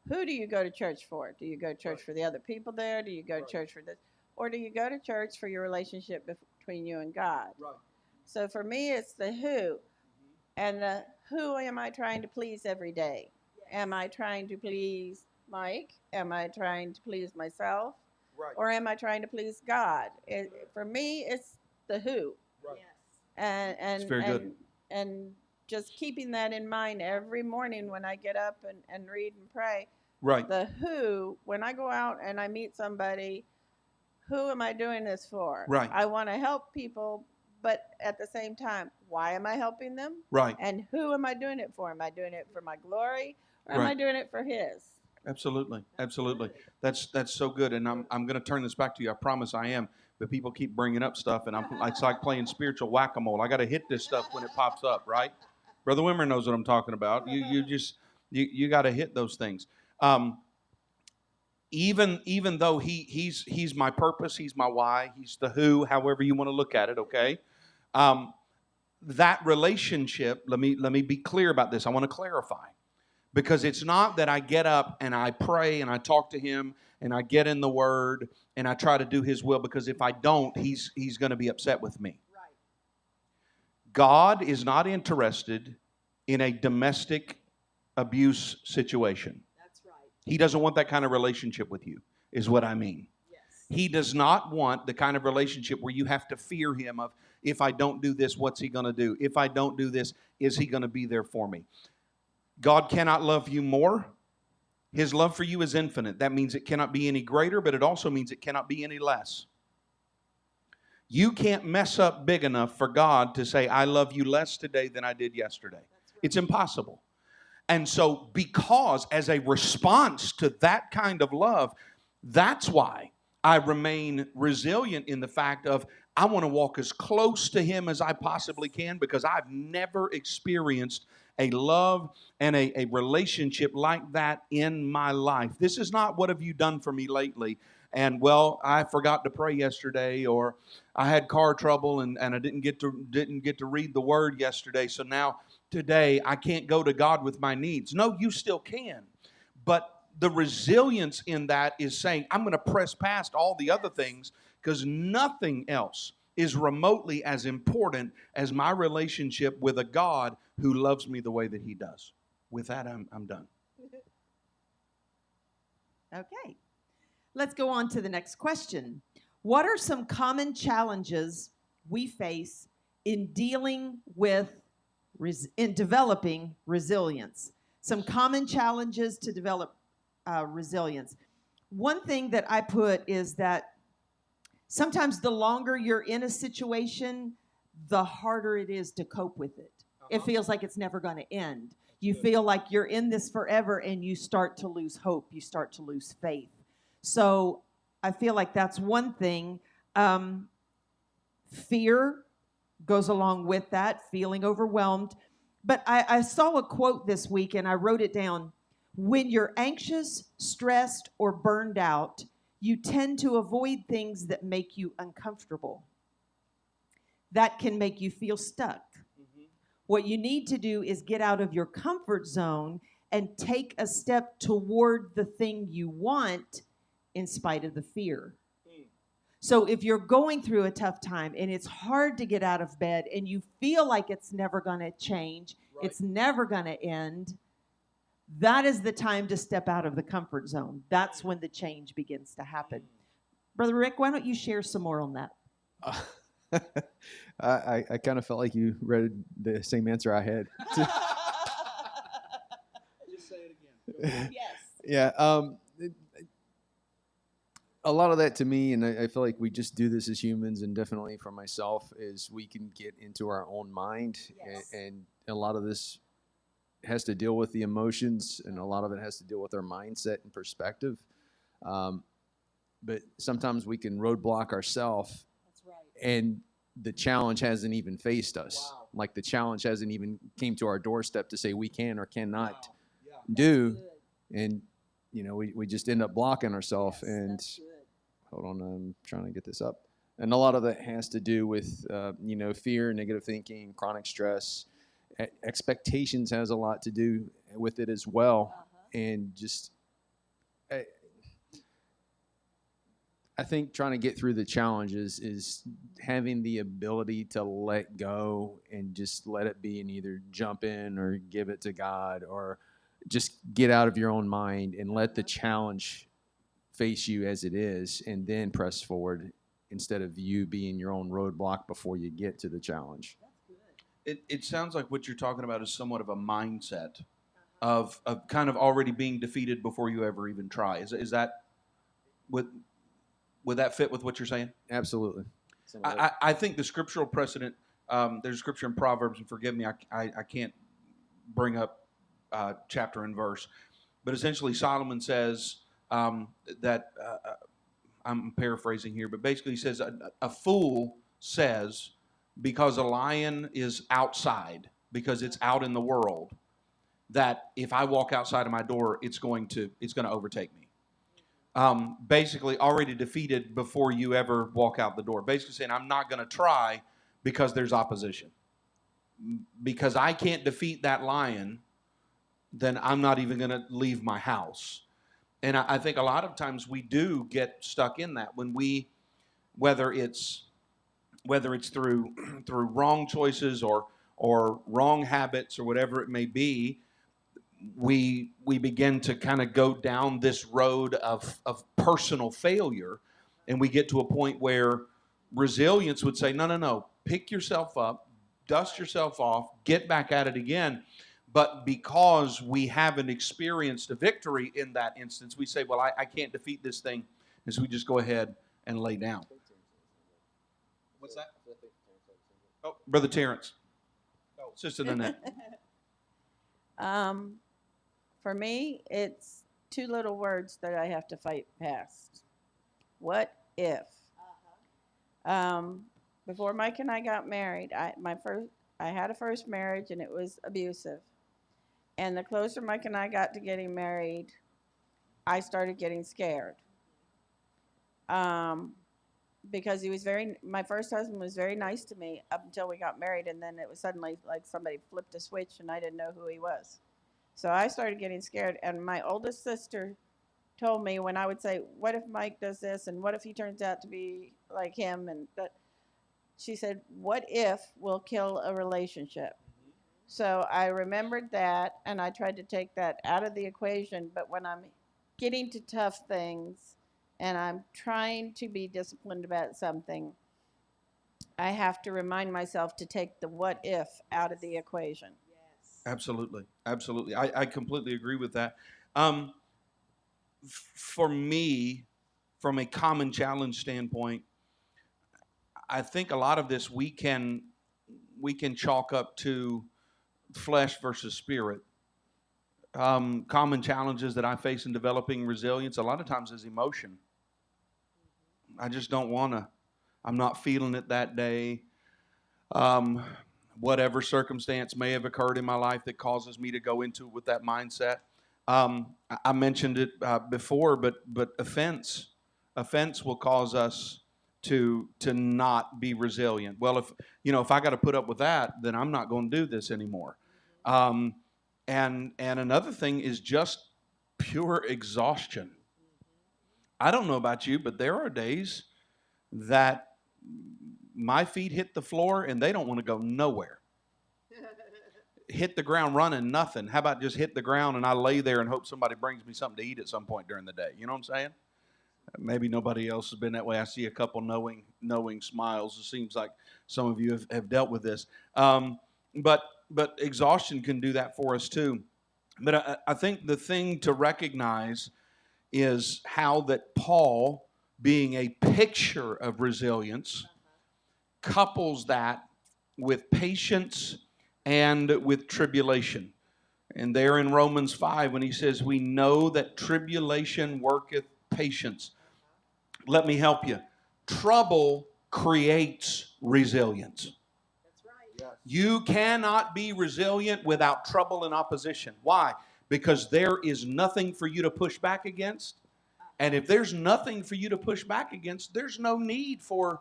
who do you go to church for? Do you go to church for the other people there? Do you go to church for this? Or do you go to church for your relationship between you and God? Right. So for me, it's the who. And the who am I trying to please every day? Am I trying to please Mike? Am I trying to please myself? Right. Or am I trying to please God? For me, it's the who. Right. And It's and very good. and just keeping that in mind every morning when I get up and read and pray. Right. The who, when I go out and I meet somebody, who am I doing this for? Right. I want to help people, but at the same time, why am I helping them? Right. And who am I doing it for? Am I doing it for my glory, or am I Right. doing it for His? Absolutely. Absolutely. That's so good. And I'm going to turn this back to you. I promise I am. But people keep bringing up stuff, and it's like playing spiritual whack-a-mole. I got to hit this stuff when it pops up, right? Brother Wimmer knows what I'm talking about. You got to hit those things. Even though he's my purpose, he's my why, he's the who, however you want to look at it. Okay. That relationship. Let me be clear about this. I want to clarify. Because it's not that I get up and I pray and I talk to him and I get in the Word and I try to do his will, because if I don't, he's going to be upset with me. Right. God is not interested in a domestic abuse situation. That's right. He doesn't want that kind of relationship with you, is what I mean. Yes. He does not want the kind of relationship where you have to fear him of, if I don't do this, what's he going to do? If I don't do this, is he going to be there for me? God cannot love you more. His love for you is infinite. That means it cannot be any greater, but it also means it cannot be any less. You can't mess up big enough for God to say, I love you less today than I did yesterday. Right. It's impossible. And so, because as a response to that kind of love, that's why I remain resilient in the fact of, I want to walk as close to him as I possibly can, because I've never experienced a love and a relationship like that in my life. This is not, what have you done for me lately? And, well, I forgot to pray yesterday, or I had car trouble and I didn't get to read the Word yesterday, so now today I can't go to God with my needs. No, you still can. But the resilience in that is saying, I'm going to press past all the other things, because nothing else is remotely as important as my relationship with a God who loves me the way that he does. With that, I'm done. Okay. Let's go on to the next question. What are some common challenges we face in dealing with, in developing resilience? Some common challenges to develop resilience. One thing that I put is that sometimes the longer you're in a situation, the harder it is to cope with it. It feels like it's never going to end. You feel like you're in this forever, and you start to lose hope. You start to lose faith. So I feel like that's one thing. Fear goes along with that, feeling overwhelmed. But I saw a quote this week, and I wrote it down. When you're anxious, stressed, or burned out, you tend to avoid things that make you uncomfortable. That can make you feel stuck. Mm-hmm. What you need to do is get out of your comfort zone and take a step toward the thing you want in spite of the fear. So if you're going through a tough time and it's hard to get out of bed and you feel like it's never going to change, right, it's never going to end, that is the time to step out of the comfort zone. That's when the change begins to happen. Brother Rick, why don't you share some more on that? I kind of felt like you read the same answer I had. Just say it again. Yes. Yeah. A lot of that to me, and I feel like we just do this as humans, and definitely for myself, is we can get into our own mind. Yes. And a lot of this has to deal with the emotions, and a lot of it has to deal with our mindset and perspective. But sometimes we can roadblock ourselves. That's right. And the challenge hasn't even faced us. Wow. Like the challenge hasn't even came to our doorstep to say we can or cannot do. And, you know, we just end up blocking ourselves. Yes, and hold on, I'm trying to get this up. And a lot of that has to do with, fear, negative thinking, chronic stress. Expectations has a lot to do with it as well. Uh-huh. And just I think trying to get through the challenges is having the ability to let go and just let it be, and either jump in or give it to God, or just get out of your own mind and let the challenge face you as it is, and then press forward instead of you being your own roadblock before you get to the challenge. It sounds like what you're talking about is somewhat of a mindset of kind of already being defeated before you ever even try. Is that would that fit with what you're saying? Absolutely. I think the scriptural precedent, there's a scripture in Proverbs, and forgive me, I can't bring up chapter and verse, but essentially Solomon says that, I'm paraphrasing here, but basically he says, a fool says, because a lion is outside, because it's out in the world, that if I walk outside of my door, it's going to overtake me. Basically already defeated before you ever walk out the door. Basically saying, I'm not going to try because there's opposition. Because I can't defeat that lion, then I'm not even going to leave my house. And I think a lot of times we do get stuck in that when we, whether it's through wrong choices or wrong habits or whatever it may be, we begin to kind of go down this road of personal failure, and we get to a point where resilience would say, no, pick yourself up, dust yourself off, get back at it again. But because we haven't experienced a victory in that instance, we say, well, I can't defeat this thing, and so we just go ahead and lay down. What's that? Oh, Brother Terrence. Oh, Sister Nanette. For me, it's two little words that I have to fight past. What if? Before Mike and I got married, I had a first marriage, and it was abusive. And the closer Mike and I got to getting married, I started getting scared. Because my first husband was very nice to me up until we got married, and then it was suddenly like somebody flipped a switch and I didn't know who he was. So I started getting scared, and my oldest sister told me when I would say, what if Mike does this, and what if he turns out to be like him, and that, she said, what if will kill a relationship? So I remembered that, and I tried to take that out of the equation, but when I'm getting to tough things and I'm trying to be disciplined about something, I have to remind myself to take the what if out of the equation. Absolutely. I completely agree with that. For me, from a common challenge standpoint, I think a lot of this we can chalk up to flesh versus spirit. Common challenges that I face in developing resilience a lot of times is emotion. I just don't want to. I'm not feeling it that day. Whatever circumstance may have occurred in my life that causes me to go into with that mindset. I mentioned it before, but offense will cause us to not be resilient. Well, if I got to put up with that, then I'm not going to do this anymore. And another thing is just pure exhaustion. I don't know about you, but there are days that my feet hit the floor and they don't want to go nowhere. Hit the ground running, nothing. How about just hit the ground and I lay there and hope somebody brings me something to eat at some point during the day? You know what I'm saying? Maybe nobody else has been that way. I see a couple knowing smiles. It seems like some of you have dealt with this. But exhaustion can do that for us too. But I think the thing to recognize is how that Paul, being a picture of resilience, couples that with patience and with tribulation. And there in Romans 5, when he says, we know that tribulation worketh patience. Let me help you. Trouble creates resilience. That's right. Yes. You cannot be resilient without trouble and opposition. Why? Because there is nothing for you to push back against. And if there's nothing for you to push back against, there's no need for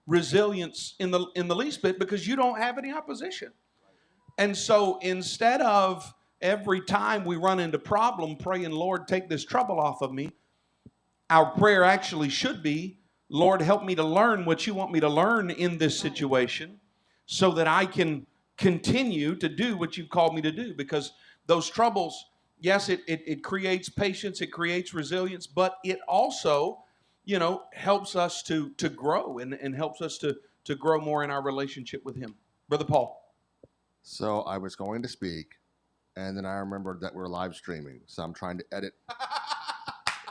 resilience in the least bit, because you don't have any opposition. And so instead of every time we run into problem praying, Lord, take this trouble off of me, Our prayer actually should be, Lord, help me to learn what you want me to learn in this situation so that I can continue to do what you've called me to do. Because those troubles, yes, it creates patience, it creates resilience, but it also, helps us to grow and helps us to grow more in our relationship with him. Brother Paul. So I was going to speak, and then I remembered that we're live streaming, so I'm trying to edit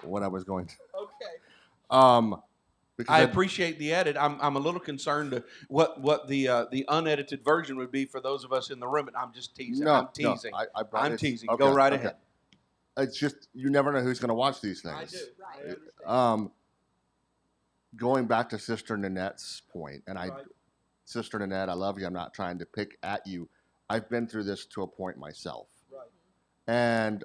what I was going to. Okay. Because I appreciate the edit. I'm a little concerned to what the unedited version would be for those of us in the room. And I'm just teasing. No, I'm teasing. No, I'm teasing. Okay, Go right okay. ahead. It's just you never know who's going to watch these things. I do. Right. I understand. Going back to Sister Nanette's point, and Right. Sister Nanette, I love you. I'm not trying to pick at you. I've been through this to a point myself. Right. And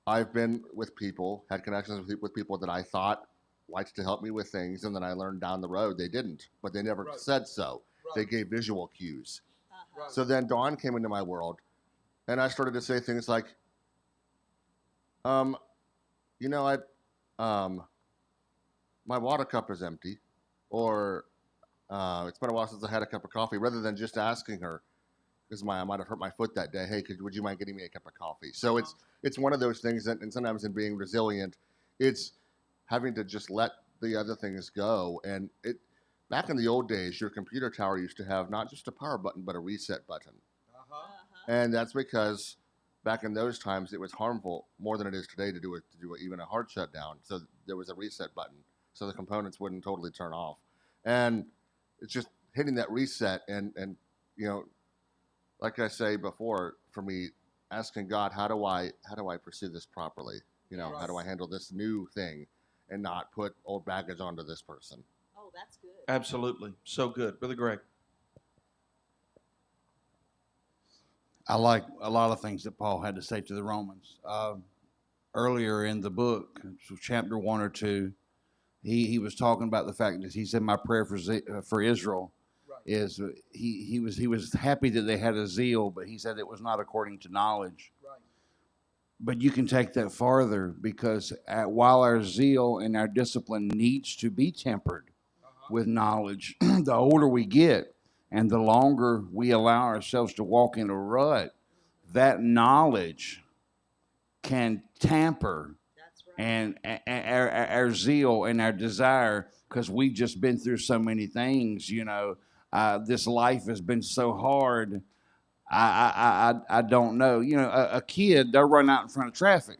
I've been with people, had connections with people that I thought liked to help me with things, and then I learned down the road they didn't, but they never Right. said so. Right. They gave visual cues. Right. So then Dawn came into my world, and I started to say things like, my water cup is empty, or it's been a while since I had a cup of coffee, rather than just asking her, because I might have hurt my foot that day, hey, would you mind getting me a cup of coffee? So it's one of those things that, and sometimes in being resilient, it's having to just let the other things go. And back in the old days, your computer tower used to have not just a power button, but a reset button. And that's because back in those times, it was harmful more than it is today to do even a hard shutdown. So there was a reset button, so the components wouldn't totally turn off. And it's just hitting that reset, and like I say before, for me, asking God, how do I pursue this properly? How do I handle this new thing, and not put old baggage onto this person? Oh, that's good. Absolutely. So good. Brother Greg. I like a lot of things that Paul had to say to the Romans. Earlier in the book, so chapter 1 or 2, he was talking about the fact that he said, my prayer for Israel is he was happy that they had a zeal, but he said it was not according to knowledge. Right. But you can take that farther, because while our zeal and our discipline needs to be tempered with knowledge, the older we get and the longer we allow ourselves to walk in a rut, that knowledge can tamper and our zeal and our desire, because we've just been through so many things. This life has been so hard. I don't know. A kid, they'll run out in front of traffic.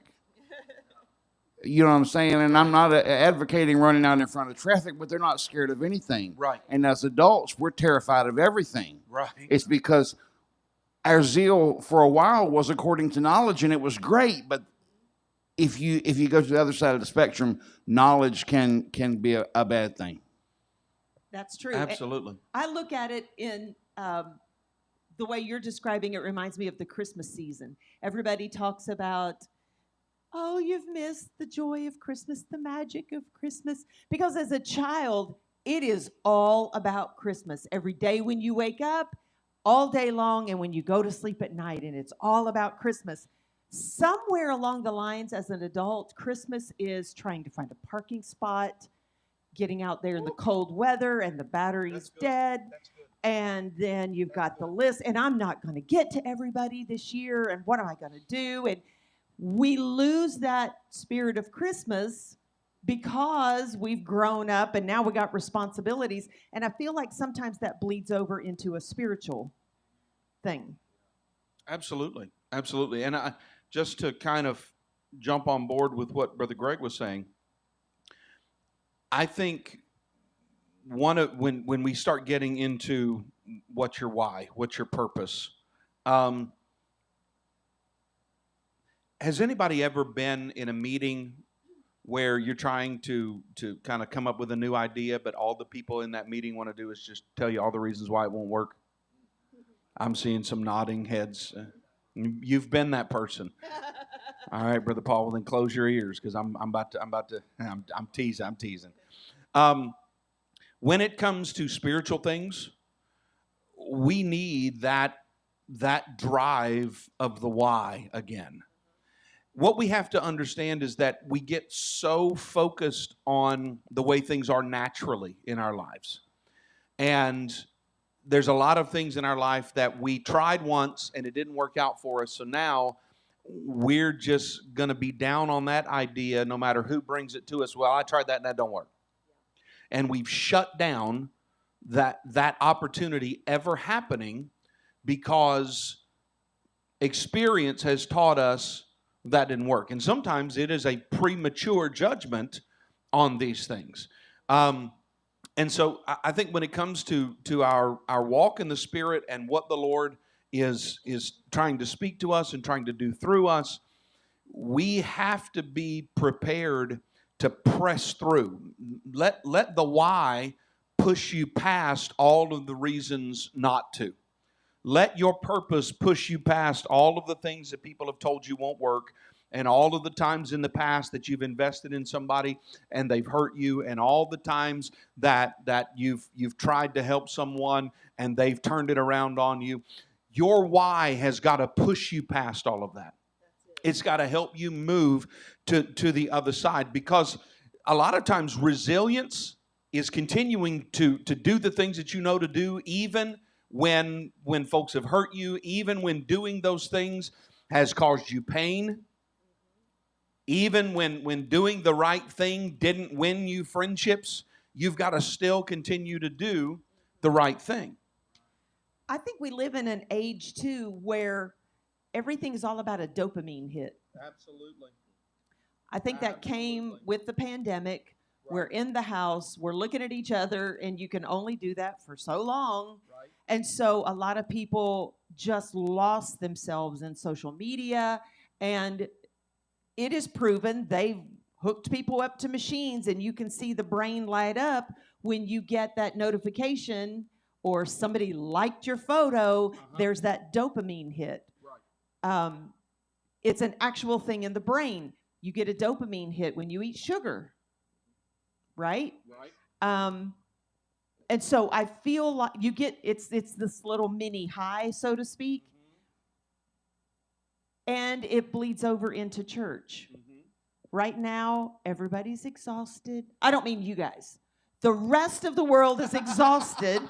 You know what I'm saying? And I'm not advocating running out in front of traffic, but they're not scared of anything. Right. And as adults, we're terrified of everything. Right. It's because our zeal for a while was according to knowledge, and it was great. But if you go to the other side of the spectrum, knowledge can be a bad thing. That's true. Absolutely. I look at it in the way you're describing it reminds me of the Christmas season. Everybody talks about, oh, you've missed the joy of Christmas, the magic of Christmas. Because as a child, it is all about Christmas. Every day when you wake up, all day long, and when you go to sleep at night, and it's all about Christmas. Somewhere along the lines, as an adult, Christmas is trying to find a parking spot, getting out there in the cold weather, and the battery's dead. That's good. And then you've got the list, and I'm not going to get to everybody this year, and what am I going to do? And we lose that spirit of Christmas because we've grown up and now we got responsibilities. And I feel like sometimes that bleeds over into a spiritual thing. Absolutely. Absolutely. And just to kind of jump on board with what Brother Greg was saying, I think when we start getting into what's your why, what's your purpose, has anybody ever been in a meeting where you're trying to kind of come up with a new idea, but all the people in that meeting want to do is just tell you all the reasons why it won't work? I'm seeing some nodding heads. You've been that person. All right, Brother Paul, well then close your ears, because I'm teasing. When it comes to spiritual things, we need that drive of the why again. what we have to understand is that we get so focused on the way things are naturally in our lives. And there's a lot of things in our life that we tried once and it didn't work out for us. So now we're just going to be down on that idea no matter who brings it to us. Well, I tried that and that don't work. And we've shut down that opportunity ever happening because experience has taught us that didn't work. And sometimes it is a premature judgment on these things. And so I think when it comes to our walk in the Spirit and what the Lord is trying to speak to us and trying to do through us, we have to be prepared to press through. Let the why push you past all of the reasons not to. Let your purpose push you past all of the things that people have told you won't work, and all of the times in the past that you've invested in somebody and they've hurt you, and all the times that you've tried to help someone and they've turned it around on you. Your why has got to push you past all of that. It's got to help you move to the other side, because a lot of times resilience is continuing to do the things that you know to do, even when folks have hurt you, even when doing those things has caused you pain, even when doing the right thing didn't win you friendships, you've got to still continue to do the right thing. I think we live in an age, too, where everything is all about a dopamine hit. Absolutely. I think that came with the pandemic. Right. We're in the house, we're looking at each other, and you can only do that for so long. Right. And so a lot of people just lost themselves in social media, and it is proven they've hooked people up to machines, and you can see the brain light up when you get that notification or somebody liked your photo. There's that dopamine hit. Right. It's an actual thing in the brain. You get a dopamine hit when you eat sugar, right? Right. And so I feel like you get, it's this little mini high, so to speak, and it bleeds over into church. Right now, everybody's exhausted. I don't mean you guys. The rest of the world is exhausted.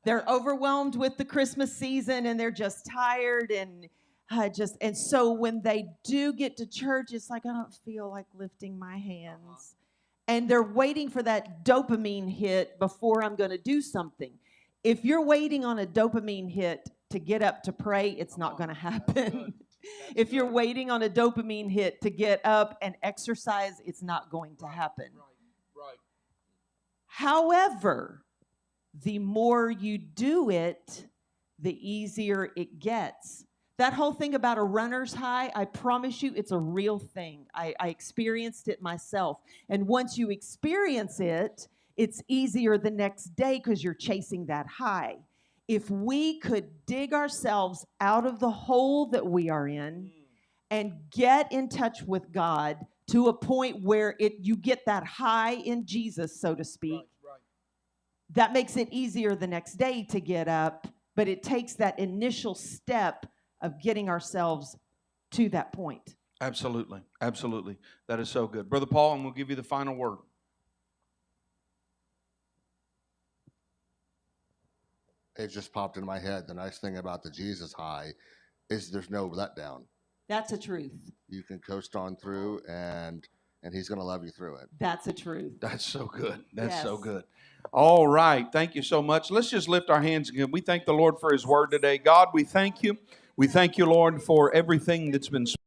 They're overwhelmed with the Christmas season, and they're just tired, and and so when they do get to church, it's like, I don't feel like lifting my hands. And they're waiting for that dopamine hit before I'm going to do something. If you're waiting on a dopamine hit to get up to pray, it's not going to happen. If you're waiting on a dopamine hit to get up and exercise, it's not going to happen. Right. However, the more you do it, the easier it gets. That whole thing about a runner's high, I promise you, it's a real thing. I experienced it myself. And once you experience it, it's easier the next day because you're chasing that high. If we could dig ourselves out of the hole that we are in and get in touch with God to a point where you get that high in Jesus, so to speak, right. That makes it easier the next day to get up, but it takes that initial step of getting ourselves to that point. Absolutely. Absolutely. That is so good. Brother Paul, and we'll give you the final word. It just popped in my head. The nice thing about the Jesus high is there's no letdown. That's a truth. You can coast on through, and he's going to love you through it. That's a truth. That's so good. That's yes. so good. All right. Thank you so much. Let's just lift our hands again. We thank the Lord for his word today. God, we thank you. We thank you, Lord, for everything that's been spoken.